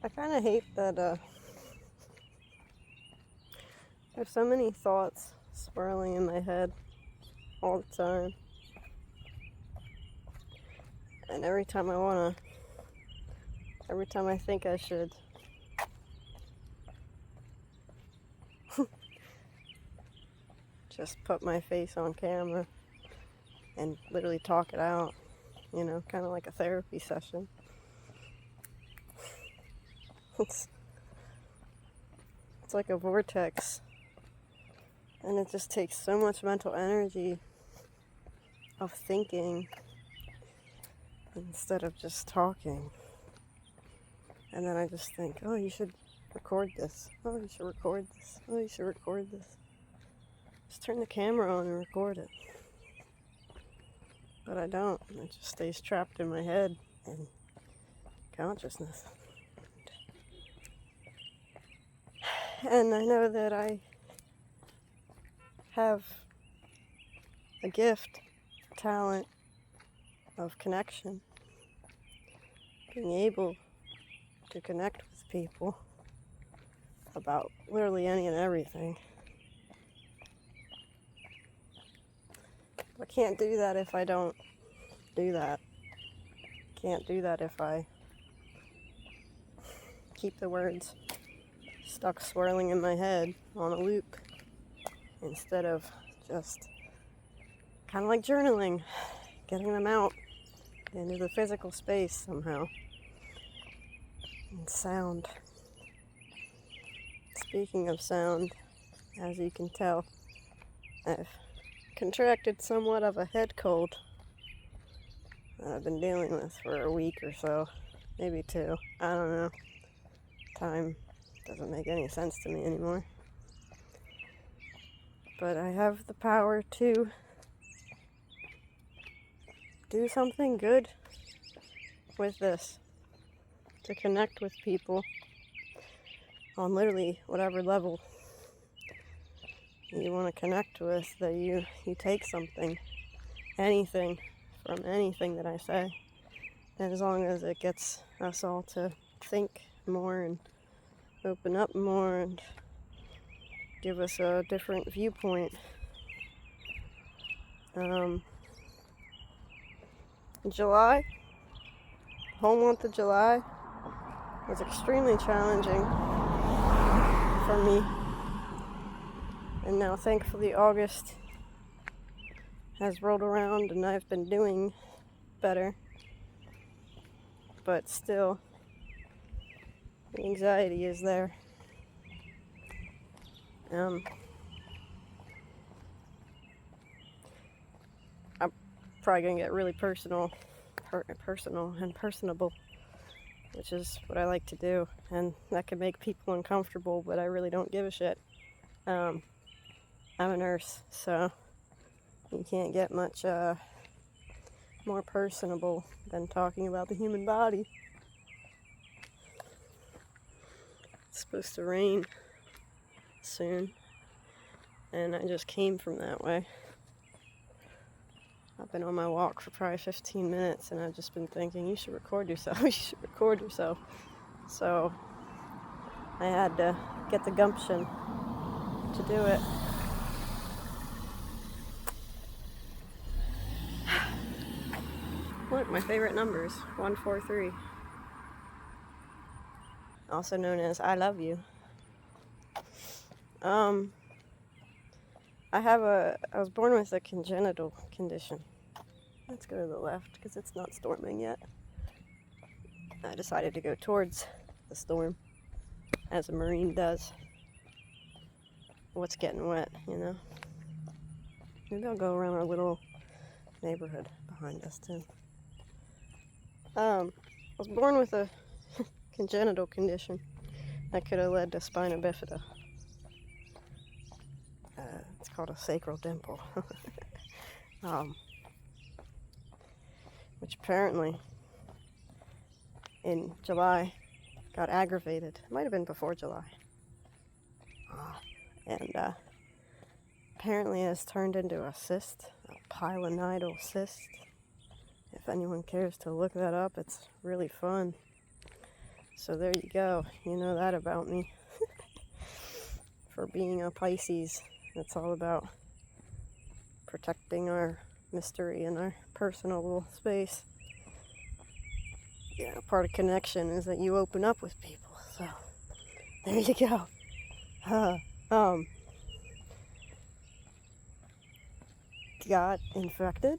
I kind of hate that there's so many thoughts swirling in my head all the time. And every time I think I should just put my face on camera and literally talk it out, kind of like a therapy session. It's like a vortex, and it just takes so much mental energy of thinking instead of just talking. And then I just think, oh, you should record this. Oh, you should record this. Oh, you should record this. Just turn the camera on and record it. But I don't. It just stays trapped in my head and consciousness. And I know that I have a gift, a talent of connection. Being able to connect with people about literally any and everything. I can't do that if I don't do that. Can't do that if I keep the words stuck swirling in my head on a loop instead of just kind of like journaling, getting them out into the physical space somehow. And sound. Speaking of sound, as you can tell, I've contracted somewhat of a head cold that I've been dealing with for a week or so, maybe 2. I don't know. Time doesn't make any sense to me anymore. But I have the power to do something good with this, to connect with people on literally whatever level you want to connect with, that you take something, anything, from anything that I say, and as long as it gets us all to think more and open up more and give us a different viewpoint. July, the whole month of July was extremely challenging for me, and now thankfully August has rolled around and I've been doing better, but still the anxiety is there. I'm probably gonna get really personal and personable, which is what I like to do, and that can make people uncomfortable, but I really don't give a shit. I'm a nurse, so you can't get much more personable than talking about the human body. It's supposed to rain soon, and I just came from that way. I've been on my walk for probably 15 minutes, and I've just been thinking, you should record yourself, you should record yourself. So I had to get the gumption to do it. Look, my favorite numbers, 143. Also known as I love you. I was born with a congenital condition. Let's go to the left because it's not storming yet. I decided to go towards the storm, as a Marine does. What's getting wet, Maybe I'll go around our little neighborhood behind us too. I was born with a congenital condition that could have led to spina bifida. It's called a sacral dimple. Which apparently in July got aggravated. It might have been before July. And apparently has turned into a cyst, a pilonidal cyst. If anyone cares to look that up, it's really fun. So there you go. You know that about me. For being a Pisces, it's all about protecting our mystery and our personal little space. Yeah, part of connection is that you open up with people. So there you go. Got infected.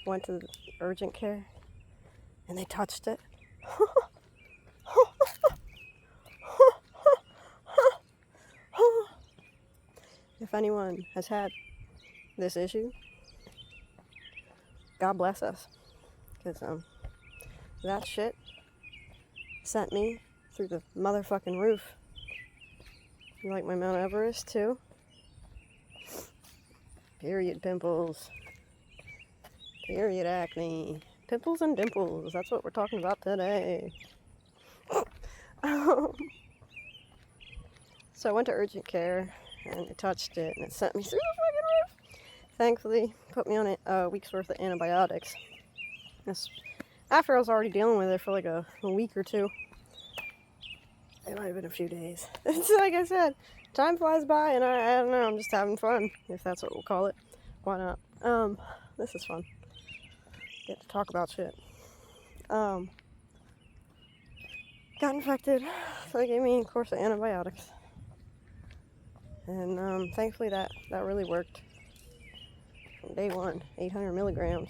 Went to the urgent care and they touched it. If anyone has had this issue, God bless us, because that shit sent me through the motherfucking roof. You like my Mount Everest too? Period pimples. Period acne. Pimples and dimples. That's what we're talking about today. So I went to urgent care and it touched it and it sent me through the fucking roof. Thankfully, put me on a week's worth of antibiotics. That's after I was already dealing with it for like a week or two. It might have been a few days. It's like I said, time flies by and I don't know, I'm just having fun, if that's what we'll call it. Why not? This is fun. Get to talk about shit. Got infected, so they gave me a course of antibiotics. And thankfully that really worked. From day one, 800 milligrams.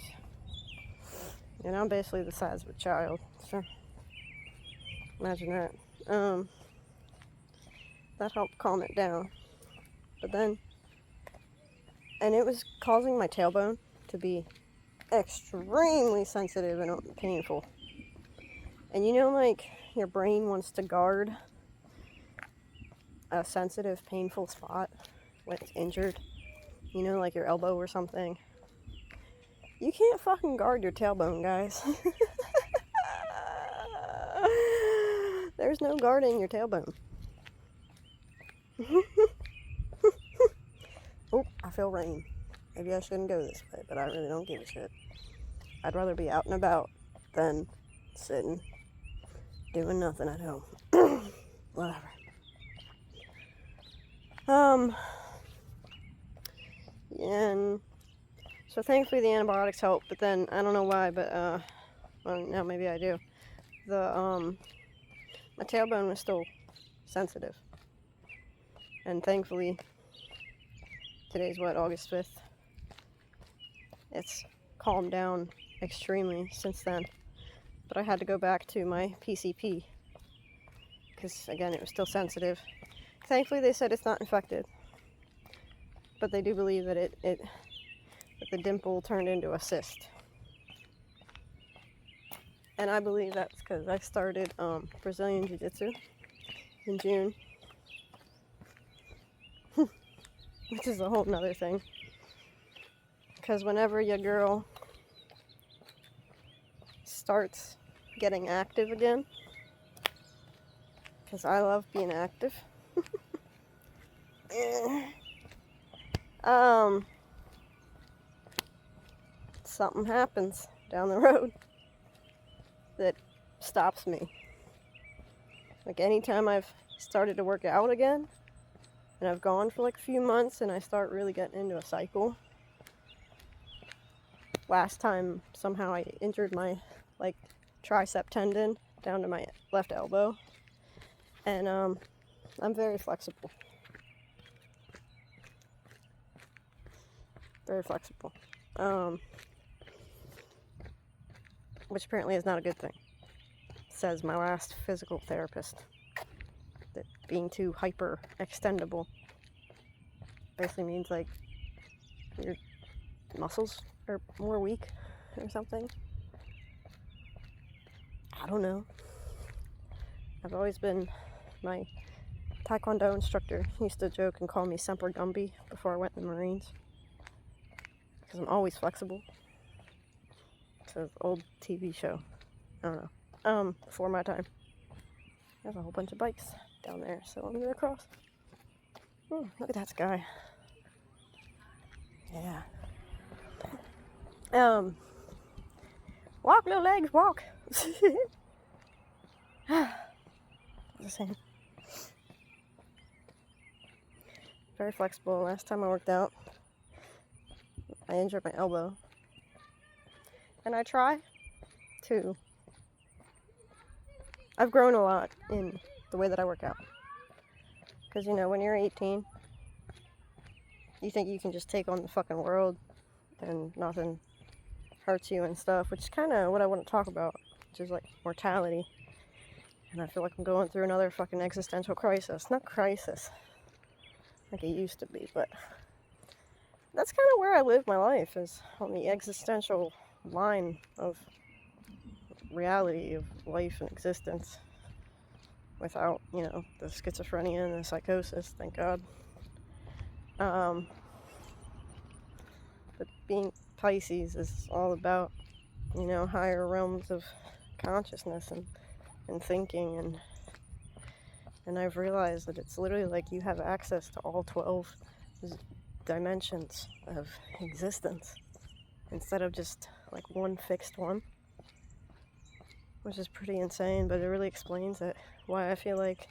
And I'm basically the size of a child, so imagine that. That helped calm it down. But then, and it was causing my tailbone to be extremely sensitive and painful. And you know, like, your brain wants to guard a sensitive, painful spot when it's injured. You know, like your elbow or something. You can't fucking guard your tailbone, guys. There's no guarding your tailbone. Oh, I feel rain. Maybe I shouldn't go this way, but I really don't give a shit. I'd rather be out and about than sitting, doing nothing at home. Whatever. And so thankfully the antibiotics helped, but then I don't know why, but well, now maybe I do. My tailbone was still sensitive, and thankfully today's what, August 5th. It's calmed down extremely since then, but I had to go back to my PCP because again it was still sensitive. Thankfully they said it's not infected, but they do believe that that the dimple turned into a cyst. And I believe that's because I started Brazilian Jiu-Jitsu in June. Which is a whole nother thing. Because whenever your girl starts getting active again, because I love being active, something happens down the road that stops me. Like anytime I've started to work out again, and I've gone for like a few months and I start really getting into a cycle. Last time somehow I injured my like tricep tendon down to my left elbow, and I'm very flexible. Very flexible. Which apparently is not a good thing, says my last physical therapist. That being too hyper extendable basically means like your muscles are more weak or something. I don't know. I've always been, my Taekwondo instructor used to joke and call me Semper Gumby before I went in the Marines, because I'm always flexible. It's an old TV show. I don't know. Before my time. There's a whole bunch of bikes down there, so I'm gonna cross. Look at that sky. Yeah. Walk, little legs, walk. Just saying. Very flexible. Last time I worked out, I injured my elbow. And I try to. I've grown a lot in the way that I work out. Because, you know, when you're 18, you think you can just take on the fucking world and nothing hurts you and stuff, which is kind of what I want to talk about, which is like mortality. And I feel like I'm going through another fucking existential crisis. Not crisis, like it used to be, but that's kind of where I live my life, is on the existential line of reality of life and existence without, you know, the schizophrenia and the psychosis, thank God. But being Pisces is all about, you know, higher realms of consciousness and thinking, and I've realized that it's literally like you have access to all 12 dimensions of existence instead of just like one fixed one, which is pretty insane, but it really explains it, why I feel like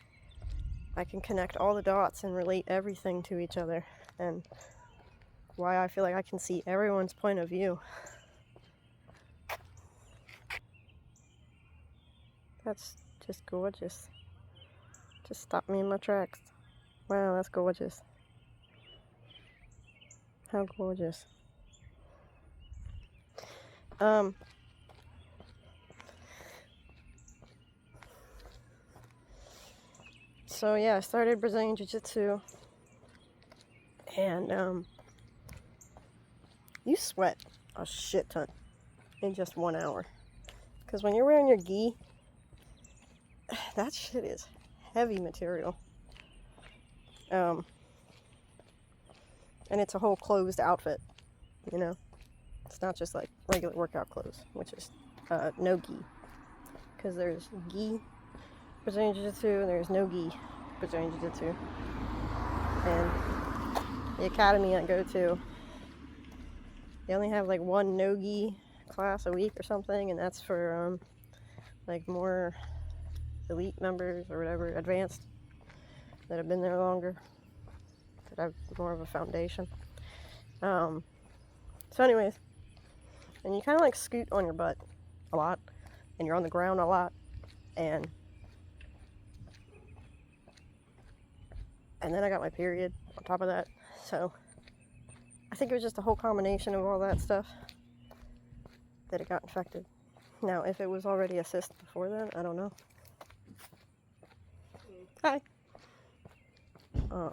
I can connect all the dots and relate everything to each other, and why I feel like I can see everyone's point of view. That's just gorgeous. Just stopped me in my tracks. Wow, that's gorgeous. How gorgeous. So yeah, I started Brazilian Jiu-Jitsu, and you sweat a shit ton in just 1 hour. Because when you're wearing your gi, that shit is heavy material. And it's a whole closed outfit, you know? It's not just like regular workout clothes, which is no gi. Because there's gi Brazilian Jiu-Jitsu and there's no gi Brazilian Jiu-Jitsu. And the academy I go to, they only have like one no gi class a week or something, and that's for like more elite members or whatever, advanced, that have been there longer, that have more of a foundation. So anyways, and you kind of like scoot on your butt a lot, and you're on the ground a lot, and then I got my period on top of that, so I think it was just a whole combination of all that stuff that it got infected. Now, if it was already a cyst before then, I don't know. Hi. Oh.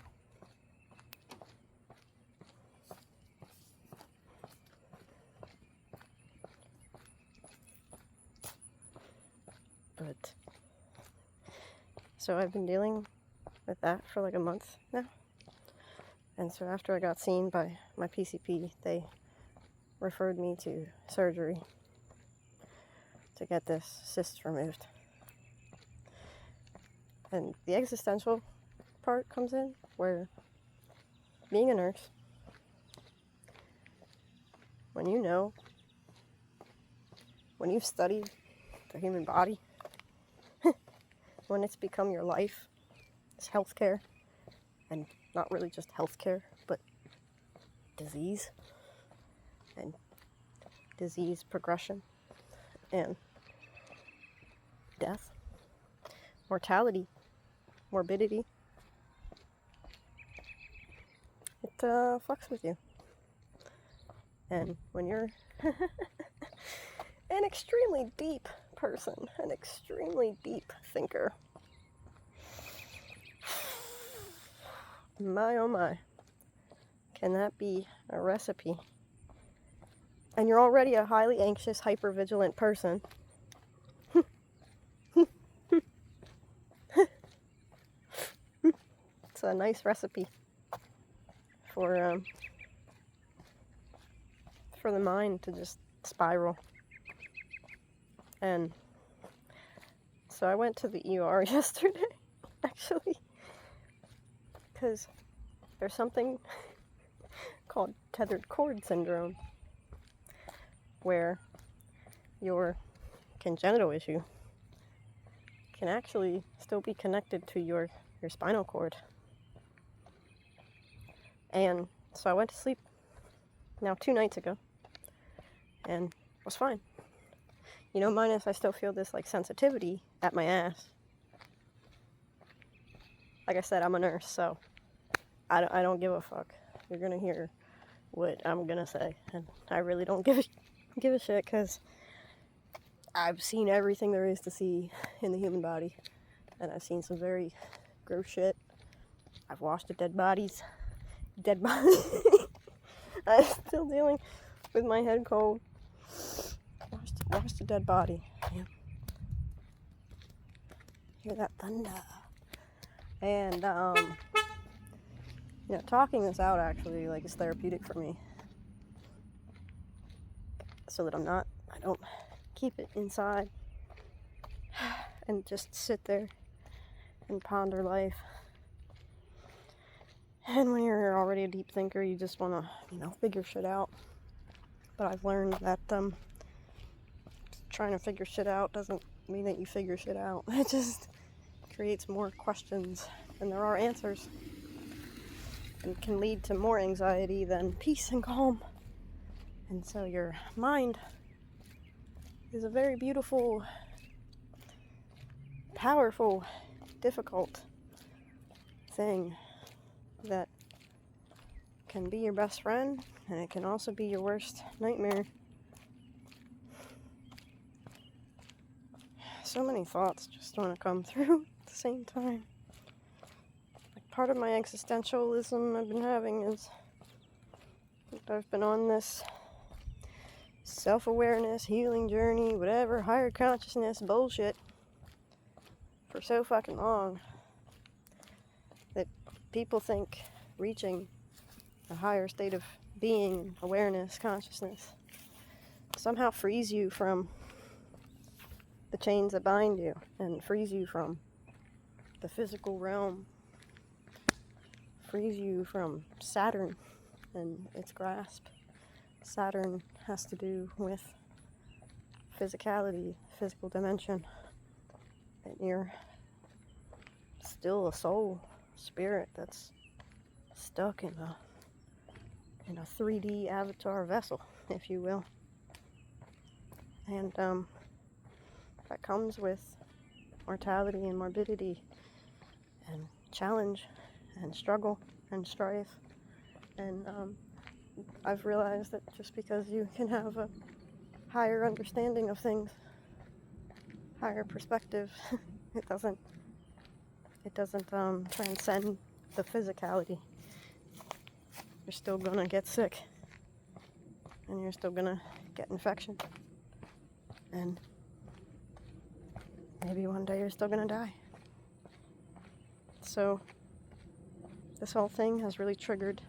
But, so I've been dealing with that for like a month now. And so after I got seen by my PCP, they referred me to surgery to get this cyst removed. And the existential part comes in, where being a nurse, when you know, when you've studied the human body, when it's become your life, it's healthcare, and not really just healthcare, but disease, and disease progression, and death, mortality, morbidity. It fucks with you. And when you're an extremely deep person, an extremely deep thinker, my oh my, can that be a recipe? And you're already a highly anxious, hyper-vigilant person. It's a nice recipe for the mind to just spiral. And so I went to the ER yesterday, actually, because there's something called tethered cord syndrome, where your congenital issue can actually still be connected to your spinal cord. And so I went to sleep now 2 nights ago and was fine. You know, minus I still feel this like sensitivity at my ass. Like I said, I'm a nurse, so I don't give a fuck. You're gonna hear what I'm gonna say, and I really don't give a shit, because I've seen everything there is to see in the human body, and I've seen some very gross shit. I've washed the dead bodies. I'm still dealing with my head cold. Washed a dead body. Yeah. Hear that thunder. And you know, talking this out actually like is therapeutic for me, so that I don't keep it inside and just sit there and ponder life. And when you're already a deep thinker, you just want to, you know, figure shit out. But I've learned that trying to figure shit out doesn't mean that you figure shit out. It just creates more questions than there are answers, and can lead to more anxiety than peace and calm. And so your mind is a very beautiful, powerful, difficult thing that can be your best friend, and it can also be your worst nightmare. So many thoughts just want to come through at the same time. Like, part of my existentialism I've been having is that I've been on this self-awareness, healing journey, whatever, higher consciousness bullshit for so fucking long that people think reaching a higher state of being, awareness, consciousness somehow frees you from the chains that bind you, and frees you from the physical realm, frees you from Saturn and its grasp. Saturn has to do with physicality, physical dimension, and you're still a soul, spirit that's stuck in a 3D avatar vessel, if you will. And that comes with mortality and morbidity and challenge and struggle and strife. And I've realized that just because you can have a higher understanding of things, higher perspective, it doesn't transcend the physicality. You're still gonna get sick, and you're still gonna get infection, and maybe one day you're still gonna die. So this whole thing has really triggered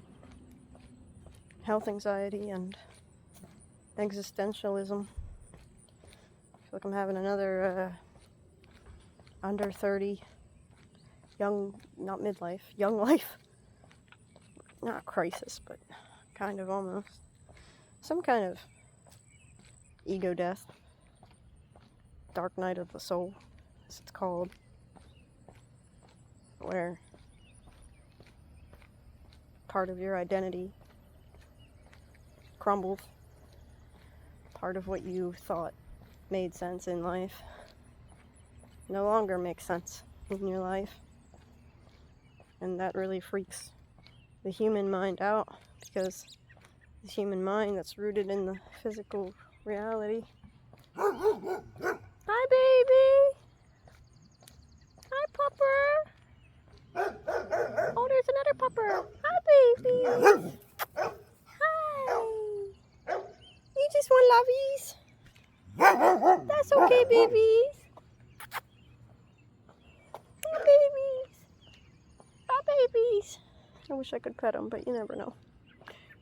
health anxiety and existentialism. I feel like I'm having another under 30 young, not midlife, young life, not crisis, but kind of almost some kind of ego death, dark night of the soul, as it's called, where part of your identity crumbles. Part of what you thought made sense in life no longer makes sense in your life. And that really freaks the human mind out, because the human mind that's rooted in the physical reality. Hi, baby! Hi, pupper! Oh, there's another pupper! Hi, baby! Hi! You just want lovies? That's okay, babies! Hi, babies! Hi, babies! I wish I could pet them, but you never know.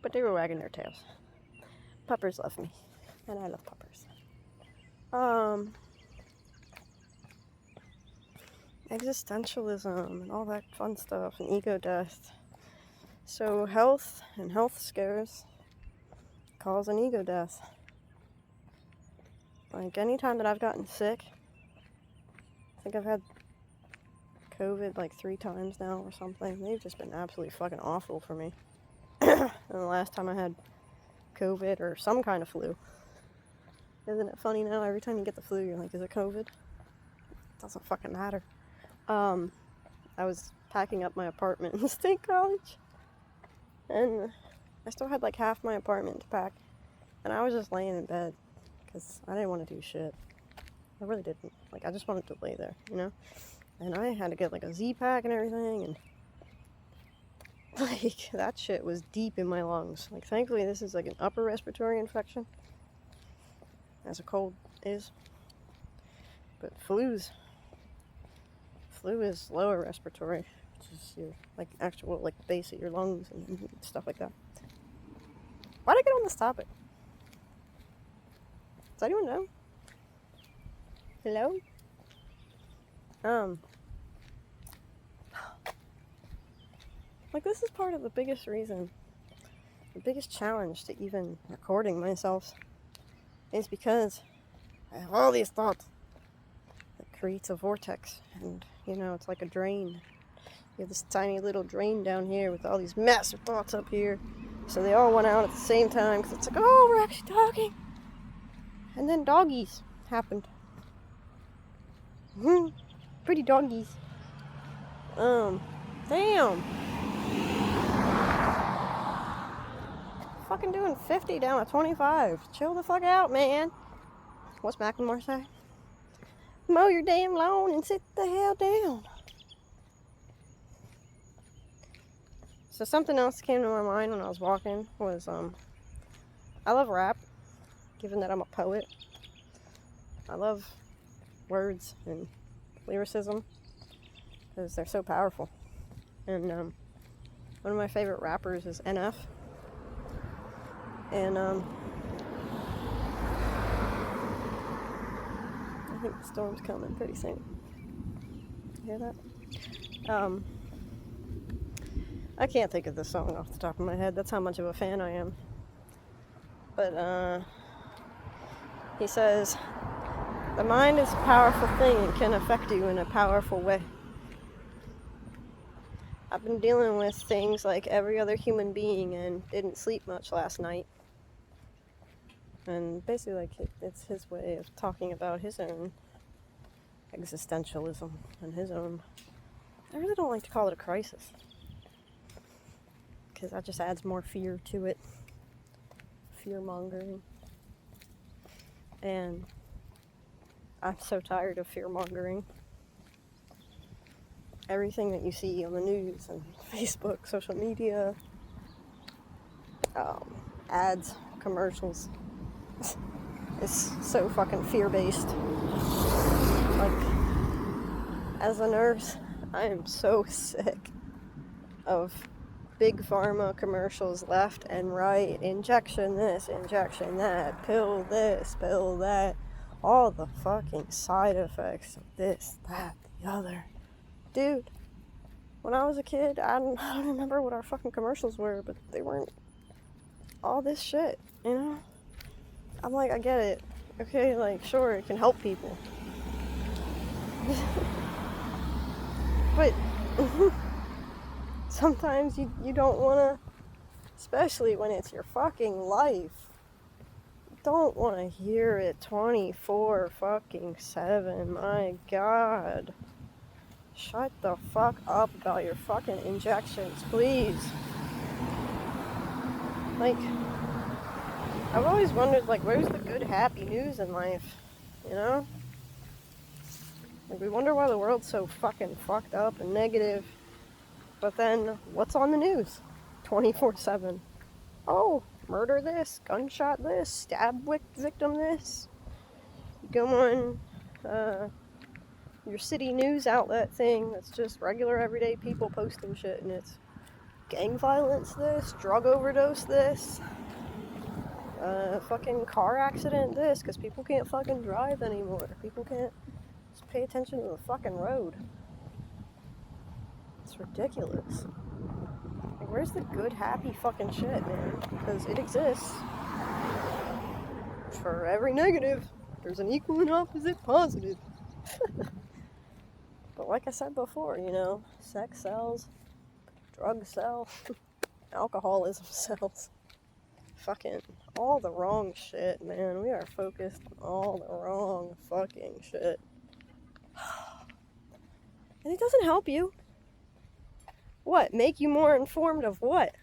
But they were wagging their tails. Puppers love me, and I love puppers. Existentialism and all that fun stuff, and ego death. So health and health scares cause an ego death. Like, anytime that I've gotten sick, I think I've had COVID like 3 times now or something. They've just been absolutely fucking awful for me. And the last time I had COVID or some kind of flu. Isn't it funny now? Every time you get the flu, you're like, is it COVID? It doesn't fucking matter. I was packing up my apartment in State College, and I still had like half my apartment to pack, and I was just laying in bed because I didn't want to do shit. I really didn't. Like, I just wanted to lay there, you know? And I had to get like a Z-pack and everything, and like, that shit was deep in my lungs. Like, thankfully this is like an upper respiratory infection, as a cold is. But flu is lower respiratory, which is your like actual like base of your lungs and stuff like that. Why'd I get on this topic? Does anyone know? Hello? Like, this is part of the biggest reason, the biggest challenge to even recording myself is because I have all these thoughts that creates a vortex, and you know, it's like a drain. You have this tiny little drain down here with all these massive thoughts up here, so they all went out at the same time, because it's like, oh, we're actually talking. And then doggies happened. Pretty doggies. Damn. Fucking doing 50 down to 25. Chill the fuck out, man. What's Macklemore say? Mow your damn lawn and sit the hell down. So something else that came to my mind when I was walking was, I love rap, given that I'm a poet. I love words and lyricism, because they're so powerful. And, one of my favorite rappers is NF. And, I think the storm's coming pretty soon. You hear that? I can't think of the song off the top of my head. That's how much of a fan I am. But, he says, the mind is a powerful thing and can affect you in a powerful way. I've been dealing with things like every other human being and didn't sleep much last night. And basically, like, it's his way of talking about his own existentialism and his own... I really don't like to call it a crisis, because that just adds more fear to it. Fear-mongering. And I'm so tired of fear-mongering. Everything that you see on the news and Facebook, social media, ads, commercials, is so fucking fear-based. Like, as a nurse, I am so sick of big pharma commercials left and right. Injection this, injection that, pill this, pill that. All the fucking side effects of this, that, the other. Dude, when I was a kid, I don't remember what our fucking commercials were, but they weren't all this shit, you know? I'm like, I get it. Okay, like, sure, it can help people. But sometimes you don't want to, especially when it's your fucking life, you don't want to hear it 24/7. My God. Shut the fuck up about your fucking injections, please. Like, I've always wondered, like, where's the good, happy news in life, you know? Like, we wonder why the world's so fucking fucked up and negative, but then, what's on the news? 24/7. Oh, murder this, gunshot this, stab victim this. You go on, your city news outlet thing that's just regular everyday people posting shit, and it's gang violence this, drug overdose this, fucking car accident this, because people can't fucking drive anymore. People can't just pay attention to the fucking road. It's ridiculous. Like, where's the good, happy fucking shit, man? Because it exists for every negative. There's an equal and opposite positive. But like I said before, you know, sex sells, drugs sell, alcoholism sells. Fucking all the wrong shit, man. We are focused on all the wrong fucking shit. And it doesn't help you. What? Make you more informed of what?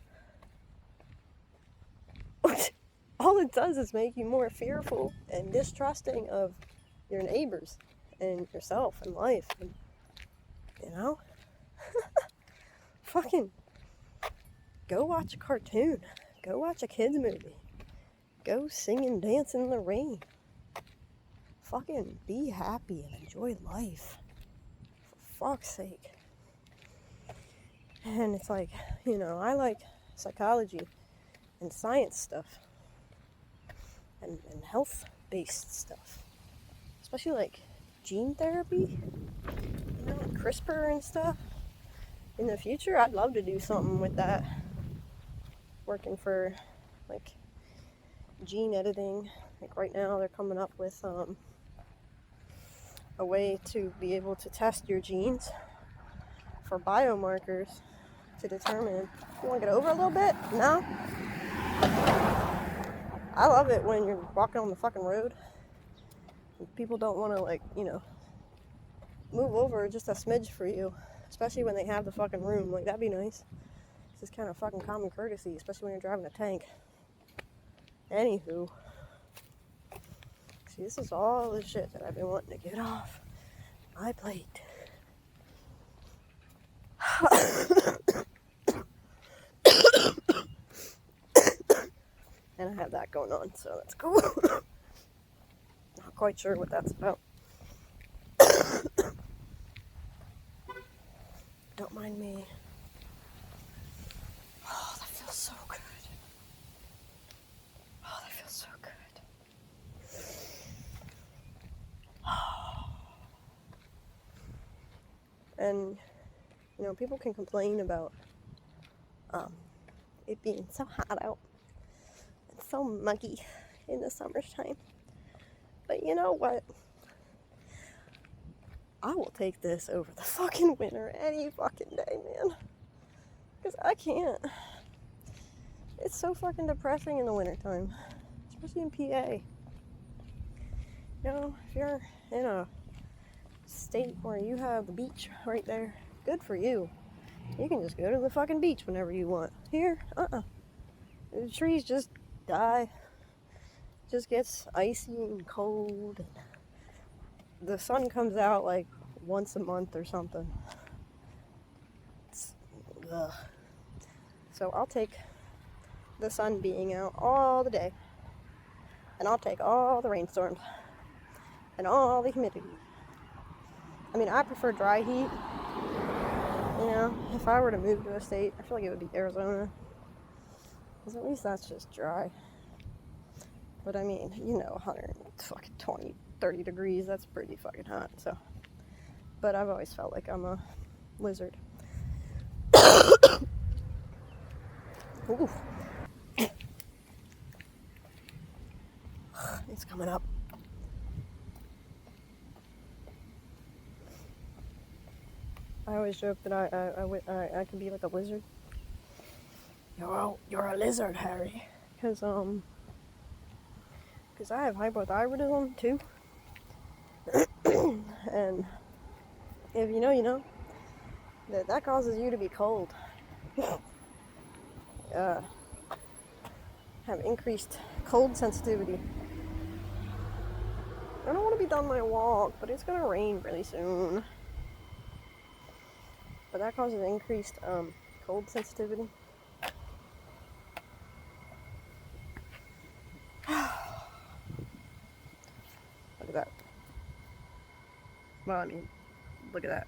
All it does is make you more fearful and distrusting of your neighbors and yourself and life. And, you know? Fucking go watch a cartoon. Go watch a kid's movie. Go sing and dance in the rain. Fucking be happy and enjoy life. For fuck's sake. And it's like, you know, I like psychology and science stuff. And health-based stuff. Especially like gene therapy. You know, and CRISPR and stuff. In the future, I'd love to do something with that. Working for, like, gene editing. Like, right now, they're coming up with a way to be able to test your genes for biomarkers to determine. You want to get over a little bit? No? I love it when you're walking on the fucking road and people don't want to, like, you know, move over just a smidge for you. Especially when they have the fucking room. Like, that'd be nice. It's just kind of fucking common courtesy, especially when you're driving a tank. Anywho. See, this is all the shit that I've been wanting to get off my plate. And I have that going on, so that's cool. Not quite sure what that's about. Don't mind me. Oh, that feels so good. Oh, that feels so good. And, you know, people can complain about it being so hot out. It's so muggy in the summertime. But you know what? I will take this over the fucking winter any fucking day, man. Because I can't. It's so fucking depressing in the wintertime. Especially in PA. You know, if you're in a state where you have the beach right there, good for you. You can just go to the fucking beach whenever you want. Here, the trees just die. It just gets icy and cold. And the sun comes out like once a month or something. Ugh. So I'll take the sun being out all the day. And I'll take all the rainstorms. And all the humidity. I mean, I prefer dry heat. You know, if I were to move to a state, I feel like it would be Arizona. Because at least that's just dry. But I mean, you know, 120, 30 degrees, that's pretty fucking hot, so. But I've always felt like I'm a lizard. Ooh. It's coming up. I always joke that I could be like a lizard. You're a lizard, Harry. Because I have hypothyroidism too. And if you know, you know. That causes you to be cold. Have increased cold sensitivity. I don't want to be done my walk, but it's gonna rain really soon. But that causes increased cold sensitivity. Look at that. Well, I mean, look at that.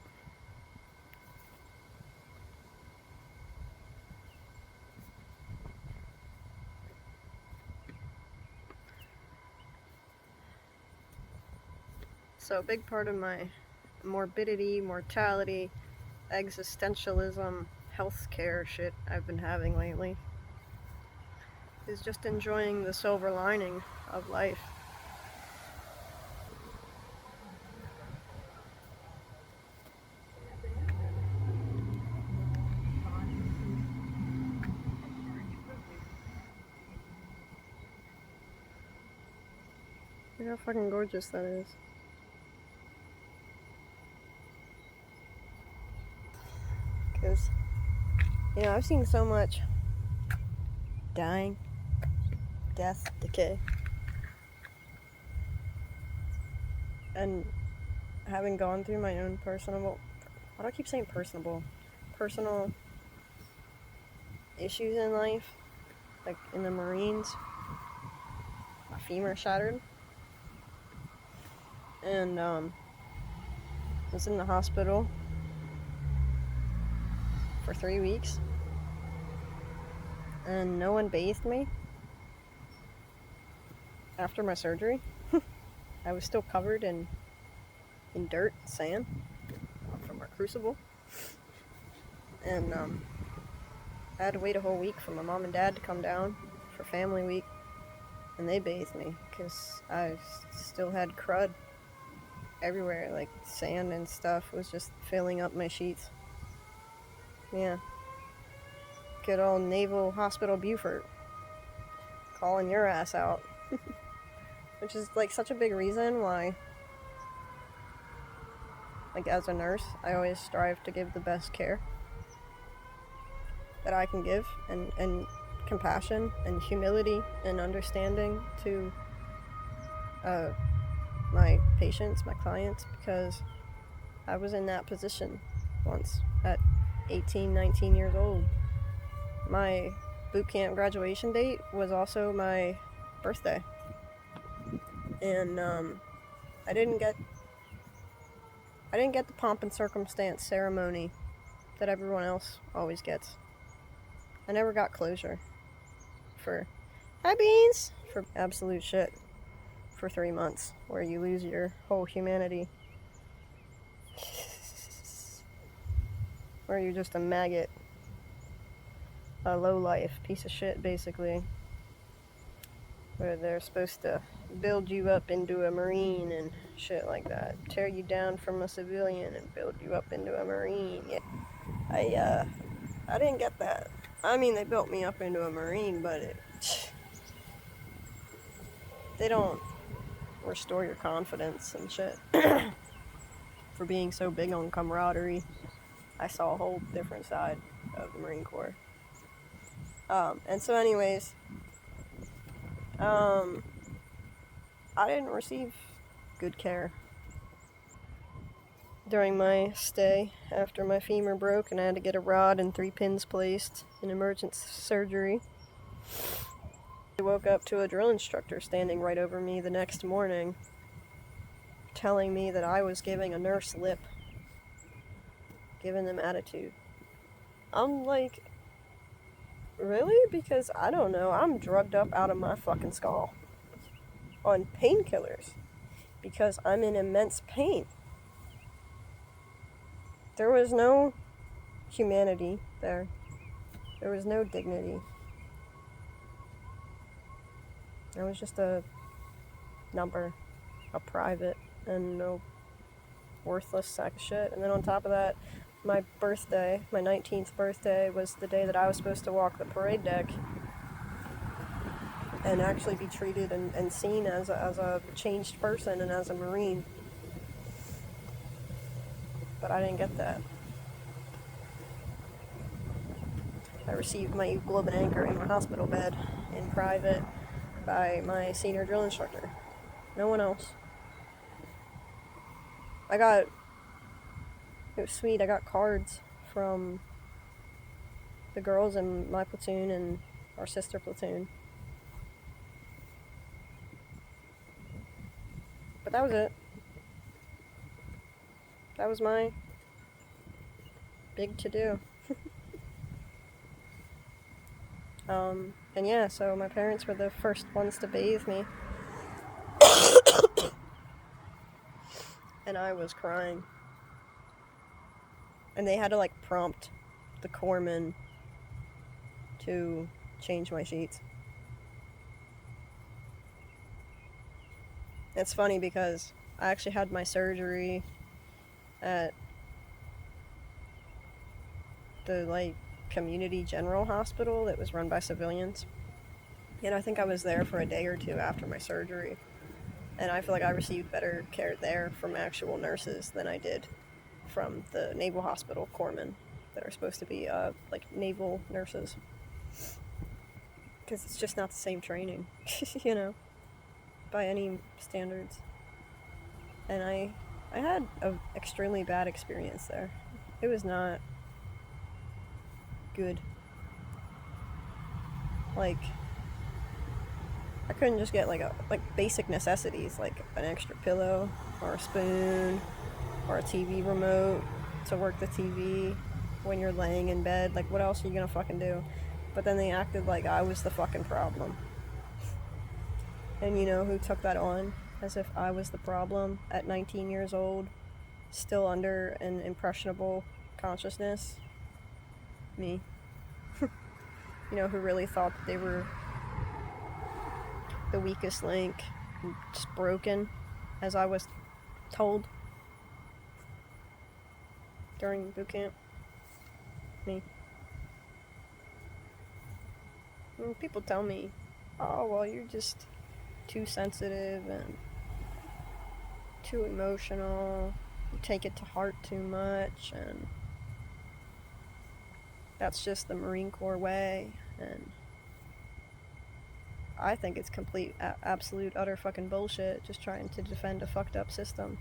So a big part of my morbidity, mortality, existentialism, healthcare shit I've been having lately is just enjoying the silver lining of life. Look how fucking gorgeous that is. Because, you know, I've seen so much dying, death, decay. And having gone through my own personal, why do I keep saying personal issues in life, like in the Marines, my femur shattered, and was in the hospital for 3 weeks, and no one bathed me after my surgery. I was still covered in dirt, sand from our crucible, and I had to wait a whole week for my mom and dad to come down for family week, and they bathed me because I still had crud everywhere, like sand and stuff was just filling up my sheets. Yeah. Good old Naval Hospital Beaufort calling your ass out. Which is like such a big reason why, like as a nurse, I always strive to give the best care that I can give, and compassion and humility and understanding to my patients, my clients, because I was in that position once at 18, 19 years old. My boot camp graduation date was also my birthday. And I didn't get the pomp and circumstance ceremony that everyone else always gets. I never got closure for hi beans for absolute shit for 3 months where you lose your whole humanity. Where you're just a maggot, a lowlife piece of shit, basically. Where they're supposed to build you up into a Marine and shit like that. Tear you down from a civilian and build you up into a Marine. Yeah. I didn't get that. I mean, they built me up into a Marine, but they don't restore your confidence and shit. For being so big on camaraderie, I saw a whole different side of the Marine Corps. And so anyways, I didn't receive good care during my stay after my femur broke and I had to get a rod and 3 pins placed in emergency surgery. I woke up to a drill instructor standing right over me the next morning telling me that I was giving a nurse lip, giving them attitude. I'm like, really? Because I don't know, I'm drugged up out of my fucking skull on painkillers because I'm in immense pain. There was no humanity there. There was no dignity. I was just a number, a private, and no worthless sack of shit. And then on top of that, my birthday, my 19th birthday, was the day that I was supposed to walk the parade deck and actually be treated and seen as a changed person and as a Marine. But I didn't get that. I received my globin anchor in my hospital bed in private by my senior drill instructor. No one else. It was sweet, I got cards from the girls in my platoon and our sister platoon. But that was it. That was my big to-do. And yeah, so my parents were the first ones to bathe me. And I was crying. And they had to prompt the corpsman to change my sheets. It's funny because I actually had my surgery at the community general hospital that was run by civilians. And I think I was there for a day or two after my surgery. And I feel like I received better care there from actual nurses than I did from the Naval Hospital corpsmen that are supposed to be like naval nurses. Because it's just not the same training, you know, by any standards. And I had an extremely bad experience there. It was not good. Like, I couldn't just get like basic necessities like an extra pillow or a spoon or a TV remote to work the TV when you're laying in bed. Like, what else are you gonna fucking do? But then they acted like I was the fucking problem. And you know who took that on? As if I was the problem at 19 years old, still under an impressionable consciousness? Me. You know, who really thought that they were the weakest link, just broken, as I was told during boot camp. Me. And people tell me, oh, well, you're just too sensitive and too emotional, you take it to heart too much, and that's just the Marine Corps way. And I think it's complete, absolute, utter fucking bullshit, just trying to defend a fucked up system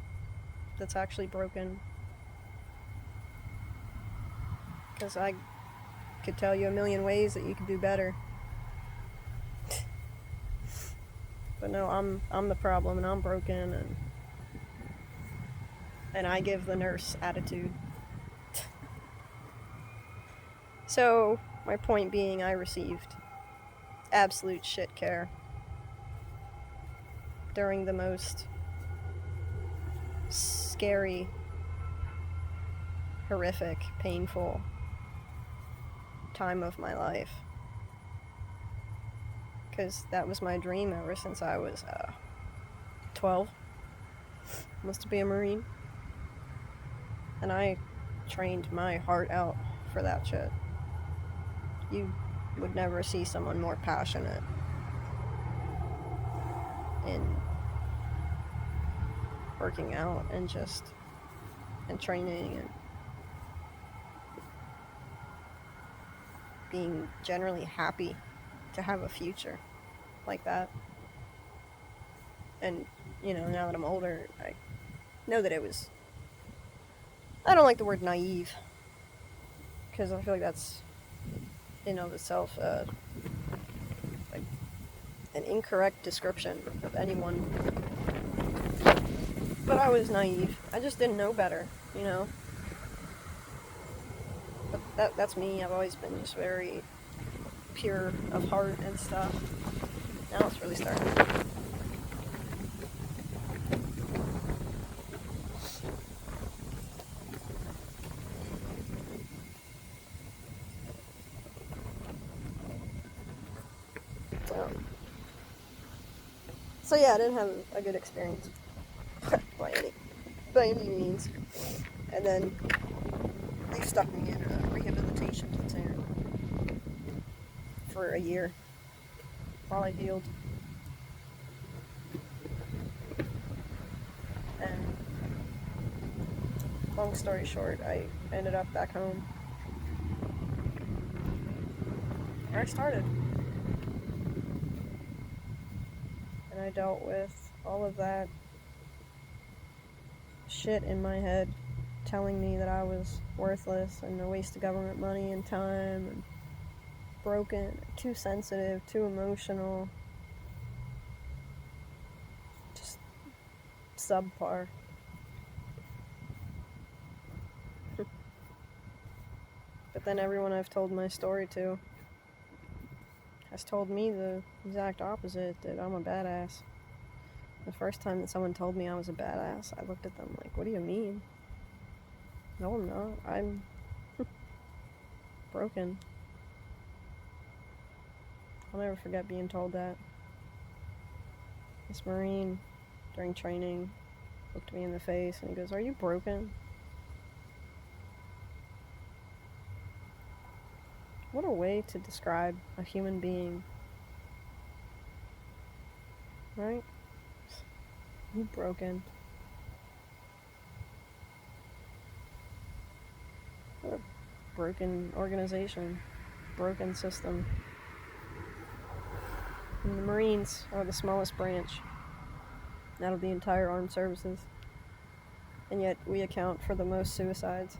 that's actually broken. Because I could tell you a million ways that you could do better. But no, I'm the problem, and I'm broken, and I give the nurse attitude. So, my point being, I received absolute shit care during the most scary, horrific, painful time of my life. Because that was my dream ever since I was 12, was to be a Marine. And I trained my heart out for that shit. You would never see someone more passionate in working out and training and being generally happy to have a future like that. And, you know, now that I'm older, I know that it was, I don't like the word naive, because I feel like that's in of itself like an incorrect description of anyone. But I was naive. I just didn't know better, you know. But that's me. I've always been just very pure of heart and stuff. Now it's really starting. So yeah, I didn't have a good experience by any means. And then they stuck me in a rehabilitation platoon for a year while I healed. And long story short, I ended up back home where I started. And I dealt with all of that shit in my head telling me that I was worthless and a waste of government money and time and broken, too sensitive, too emotional, just subpar. But then everyone I've told my story to has told me the exact opposite, that I'm a badass. The first time that someone told me I was a badass, I looked at them like, what do you mean? No, I'm not. I'm broken. I'll never forget being told that. This Marine, during training, looked me in the face and he goes, "Are you broken?" What a way to describe a human being. Right? broken. What a broken organization, broken system. And the Marines are the smallest branch out of the entire armed services. And yet we account for the most suicides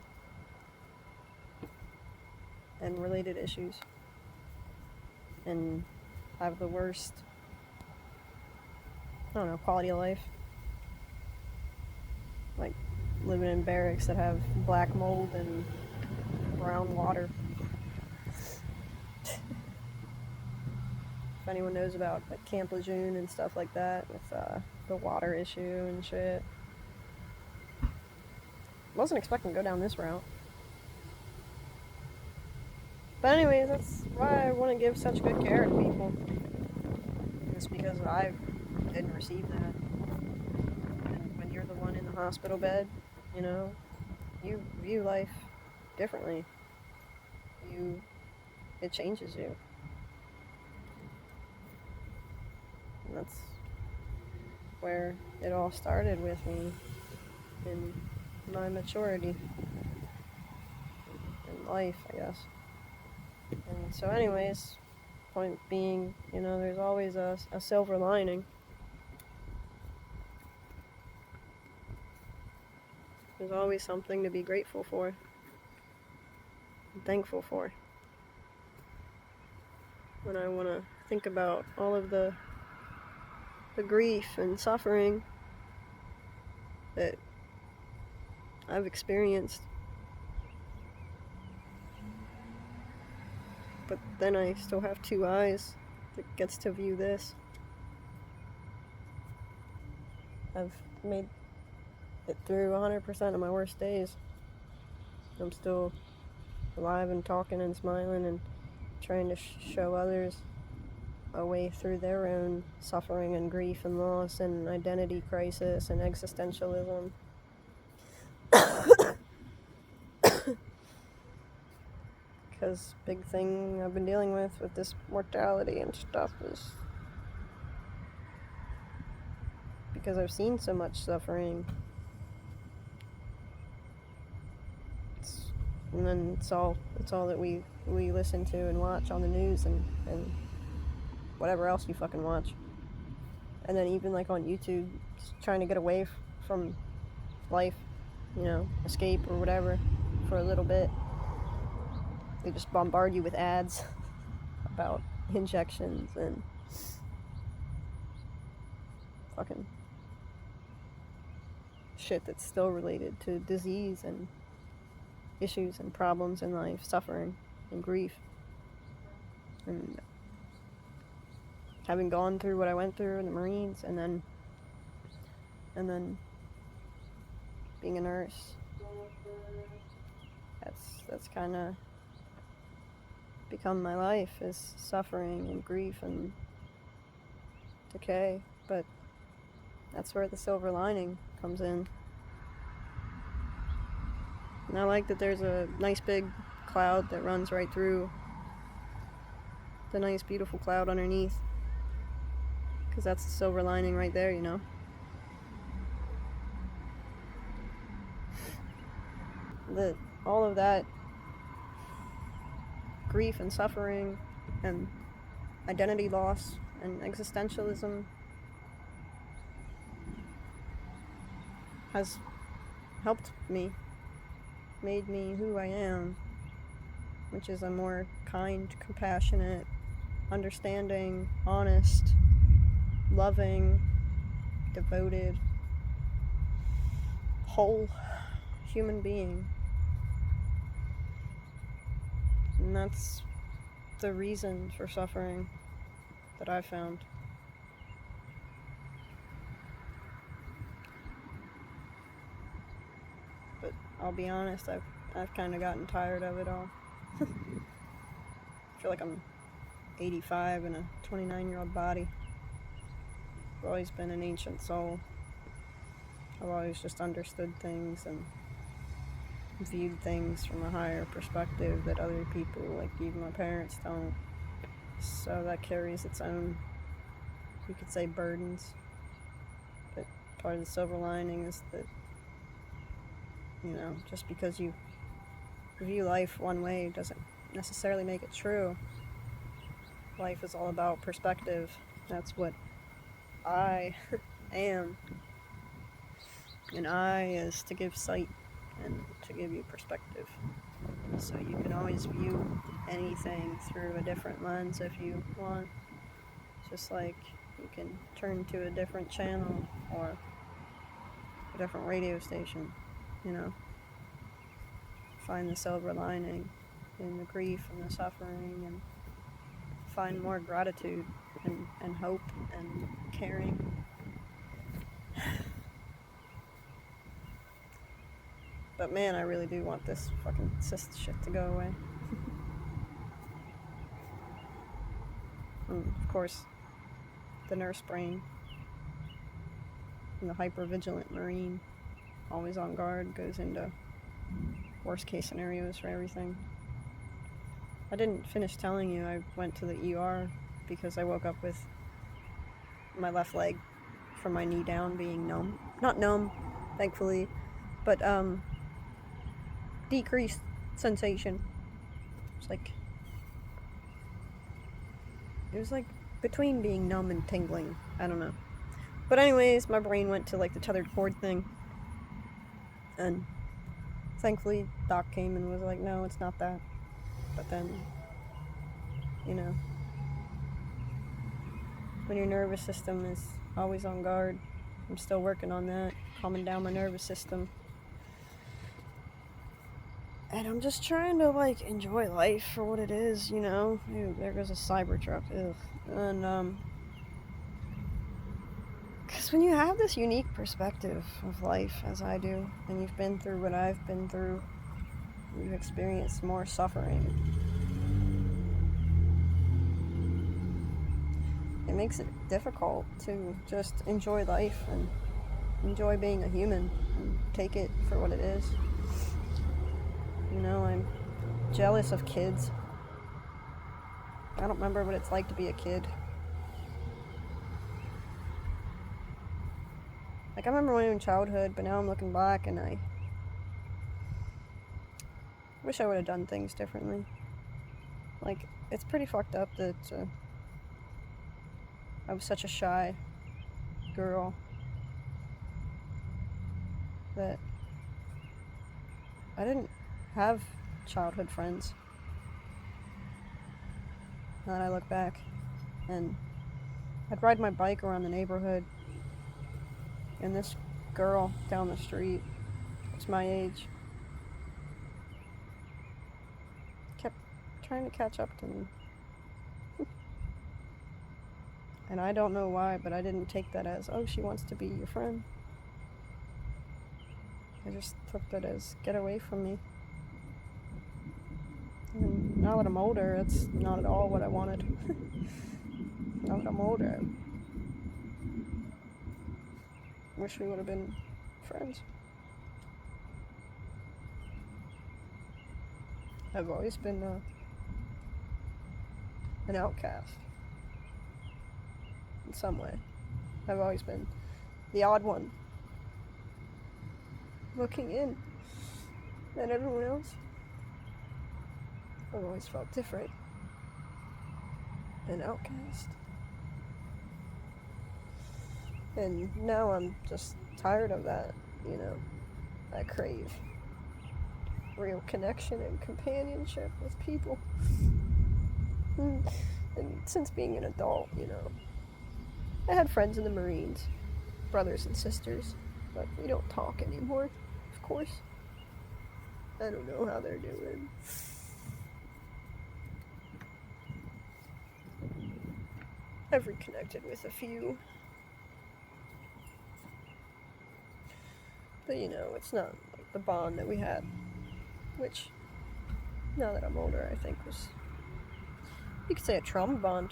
and related issues. And have the worst, I don't know, quality of life. Like living in barracks that have black mold and brown water. If anyone knows about like Camp Lejeune and stuff like that with the water issue and shit. Wasn't expecting to go down this route. But anyways, that's why I want to give such good care to people. It's because I didn't receive that. And when you're the one in the hospital bed, you know, you view life differently. It changes you. And that's where it all started with me in my maturity in life, I guess. And so anyways, point being, you know, there's always a silver lining. There's always something to be grateful for and thankful for. When I want to think about all of the grief and suffering that I've experienced. But then I still have two eyes that gets to view this. I've made it through 100% of my worst days. I'm still alive and talking and smiling and trying to show others a way through their own suffering and grief and loss and identity crisis and existentialism. Because big thing I've been dealing with this mortality and stuff is because I've seen so much suffering. And then it's all that we listen to and watch on the news and whatever else you fucking watch. And then even like on YouTube, trying to get away from life, you know, escape or whatever for a little bit. They just bombard you with ads about injections and fucking shit that's still related to disease and issues and problems in life, suffering and grief. And having gone through what I went through in the Marines and then being a nurse, that's kind of become my life, is suffering and grief and decay. But that's where the silver lining comes in. And I like that there's a nice big cloud that runs right through the nice beautiful cloud underneath, because that's the silver lining right there, you know. All of that grief and suffering and identity loss and existentialism has helped me, made me who I am, which is a more kind, compassionate, understanding, honest, loving, devoted, whole human being. And that's the reason for suffering that I found. But I'll be honest, I've kind of gotten tired of it all. I feel like I'm 85 in a 29-year-old body. I've always been an ancient soul. I've always just understood things and viewed things from a higher perspective that other people, like even my parents, don't. So that carries its own, you could say, burdens. But part of the silver lining is that, you know, just because you view life one way doesn't necessarily make it true. Life is all about perspective. That's what I am. And I is to give sight and to give you perspective. So you can always view anything through a different lens if you want. Just like you can turn to a different channel or a different radio station, you know. Find the silver lining in the grief and the suffering, and find more gratitude and hope and caring. But man, I really do want this fucking cyst shit to go away. And of course, the nurse brain and the hyper-vigilant Marine, always on guard, goes into worst case scenarios for everything. I didn't finish telling you I went to the ER because I woke up with my left leg from my knee down being numb. Not numb, thankfully, but decreased sensation. It was like between being numb and tingling. I don't know. But anyways, my brain went to like the tethered cord thing. And thankfully, Doc came and was like, no, it's not that. But then, you know, when your nervous system is always on guard, I'm still working on that, calming down my nervous system. And I'm just trying to, like, enjoy life for what it is, you know? Ew, there goes a Cybertruck. Ugh. And, because when you have this unique perspective of life, as I do, and you've been through what I've been through, you've experienced more suffering, it makes it difficult to just enjoy life and enjoy being a human and take it for what it is. You know, I'm jealous of kids. I don't remember what it's like to be a kid. Like, I remember when I was in childhood, but now I'm looking back and I wish I would have done things differently. Like, it's pretty fucked up that I was such a shy girl that I didn't have childhood friends. And then I look back and I'd ride my bike around the neighborhood, and this girl down the street, was my age, kept trying to catch up to me. And I don't know why, but I didn't take that as, oh, she wants to be your friend. I just took that as, get away from me. And now that I'm older, it's not at all what I wanted. Now that I'm older, I wish we would have been friends. I've always been an outcast. In some way. I've always been the odd one, looking in at everyone else. I've always felt different. An outcast. And now I'm just tired of that, you know. I crave real connection and companionship with people. And since being an adult, you know, I had friends in the Marines, brothers and sisters, but we don't talk anymore, of course. I don't know how they're doing. I've reconnected with a few. But, you know, it's not like the bond that we had, which, now that I'm older, I think was, you could say, a trauma bond.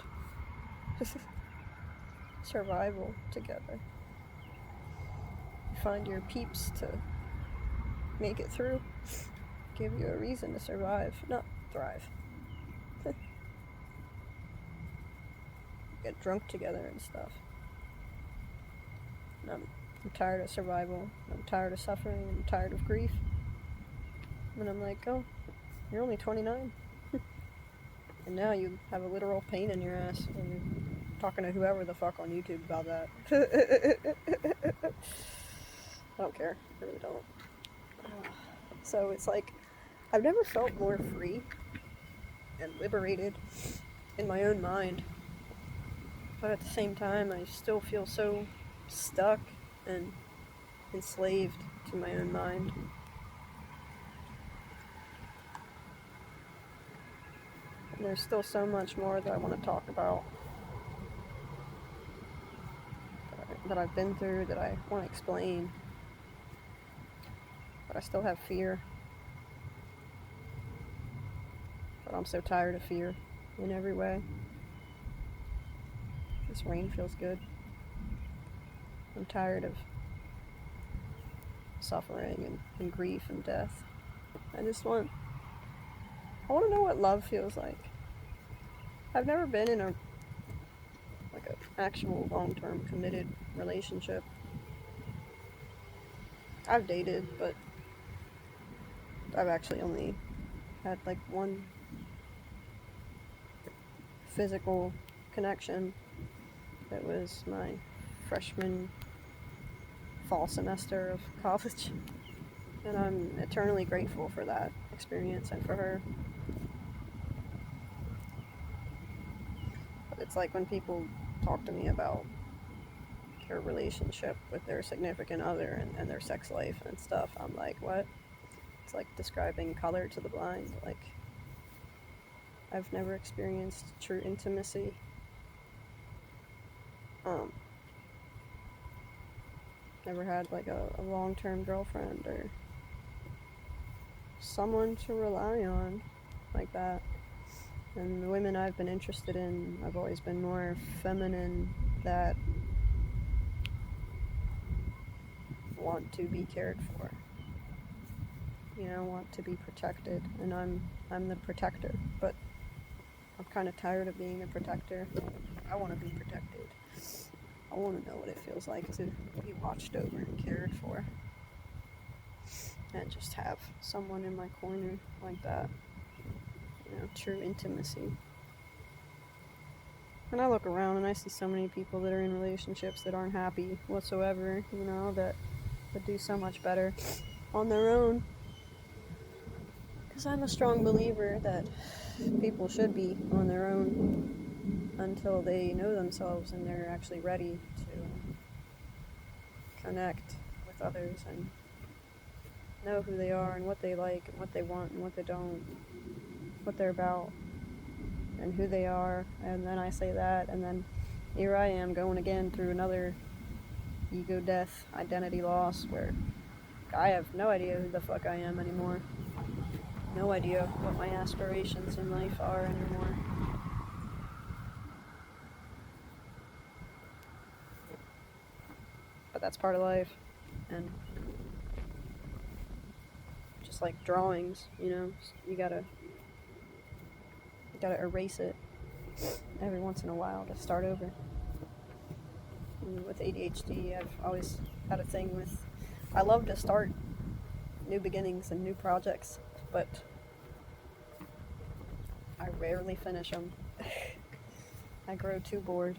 Survival together. You find your peeps to make it through, give you a reason to survive, not thrive. Get drunk together and stuff. And I'm I'm tired of survival. I'm tired of suffering. I'm tired of grief. And I'm like, oh, you're only 29. And now you have a literal pain in your ass. And you're talking to whoever the fuck on YouTube about that. I don't care. I really don't. So it's like, I've never felt more free and liberated in my own mind. But at the same time, I still feel so stuck and enslaved to my own mind. And there's still so much more that I want to talk about, that I've been through, that I want to explain. But I still have fear. But I'm so tired of fear in every way. This rain feels good. I'm tired of suffering and grief and death. I want to know what love feels like. I've never been in an actual long-term committed relationship. I've dated, but I've actually only had like one physical connection. That was my freshman fall semester of college. And I'm eternally grateful for that experience and for her. But it's like when people talk to me about their relationship with their significant other and their sex life and stuff, I'm like, what? It's like describing color to the blind. Like, I've never experienced true intimacy. Never had like a long-term girlfriend or someone to rely on like that. And the women I've been interested in, I've always been more feminine, that want to be cared for, want to be protected. And I'm the protector, but I'm kind of tired of being a protector. I want to be protected. I want to know what it feels like to be watched over and cared for. And just have someone in my corner like that. True intimacy. And I look around and I see so many people that are in relationships that aren't happy whatsoever, that do so much better on their own. Because I'm a strong believer that people should be on their own until they know themselves and they're actually ready to connect with others and know who they are and what they like and what they want and what they don't, what they're about and who they are. And then I say that, and then here I am going again through another ego death, identity loss, where I have no idea who the fuck I am anymore. No idea what my aspirations in life are anymore. But that's part of life. And just like drawings, you gotta erase it every once in a while to start over. And with ADHD, I've always had a thing with, I love to start new beginnings and new projects, but I rarely finish them. I grow too bored.